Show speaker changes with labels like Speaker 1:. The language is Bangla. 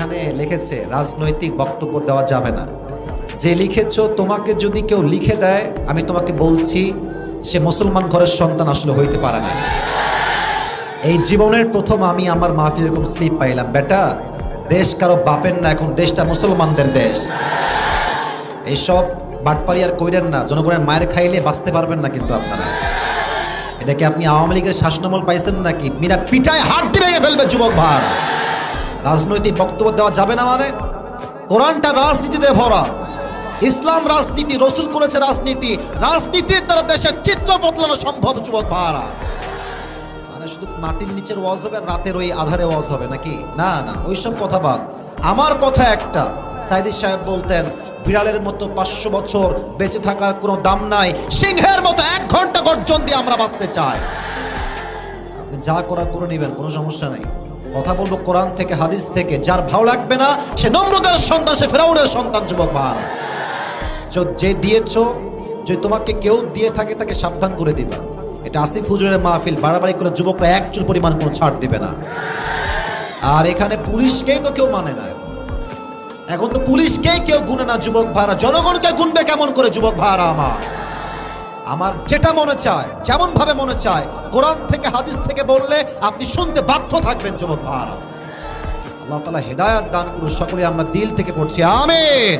Speaker 1: এখানে লিখেছে রাজনৈতিক বক্তব্য দেওয়া যাবে না। যে লিখেছো, তোমাকে যদি কেউ লিখে দেয়, আমি তোমাকে বলছি সে মুসলমান ঘরের সন্তান আসলে হইতে পারে না। এই জীবনের প্রথম আমি আমার মাহফিল এরকম স্লিপ পাইলাম, বেটা দেশ কারো বাপের না, এখন দেশটা মুসলমানদের দেশ। এইসব বাটপারি আর কইরেন না, জনগণের মায়ের খাইলে বাঁচতে পারবেন না কিন্তু আপনারা। এটাকে আপনি আওয়ামী লীগের শাসনামল পাইছেন নাকি? মিনা পিটায় হাত দিয়ে ভেঙে ফেলবে যুবক ভাই। রাজনৈতিক বক্তব্য দেওয়া যাবে না মানে? কোরআনটা রাজনীতিতে ভরা, ইসলাম রাজনীতি, রসুল করেছে রাজনীতি, রাজনীতির দ্বারা দেশের চিত্র বদলানো সম্ভব যুবক ভাইরা। মানে শুধু মাটির নিচের ওয়াজ হবে আর রাতের ওই আধারে ওয়াজ হবে নাকি? না না, ওইসব কথা বাদ। আমার কথা একটা, সাইদি সাহেব বলতেন বিড়ালের মতো 500 বছর বেঁচে থাকার কোনো দাম নাই, সিংহের মতো 1 ঘন্টা গর্জন দিয়ে আমরা বাঁচতে চাই। আপনি যা করার করে নেবেন, কোনো সমস্যা নাই। কথা বলবো কোরআন থেকে, হাদিস থেকে। যার ভালো লাগবে না সে নমরুদের সন্তান, সে ফেরাউনের সন্তান যুবক ভাই। যে দিয়েছো, যে তোমাকে কেউ দিয়ে থাকে তাকে সাবধান করে দিবা। এটা আসিফ হুজুরের মাহফিল, বাড়াবাড়ি করে যুবকরা 1 চুল পরিমাণ কোনো ছাড় দিবে না। আর এখানে পুলিশকেই তো কেউ মানে না, এখন তো পুলিশকেই কেউ গুনে না যুবক ভাইরা। জনগণকে গুনবে কেমন করে যুবক ভাইরা? আমার যেটা মনে চায়, যেমন ভাবে মনে চায়, কোরআন থেকে হাদিস থেকে বললে আপনি শুনতে বাধ্য থাকবেন যুবক ভাইরা। আল্লাহ তাআলা হেদায়েত দান করুন। সকলে আমরা দিল থেকে পড়ছি আমিন।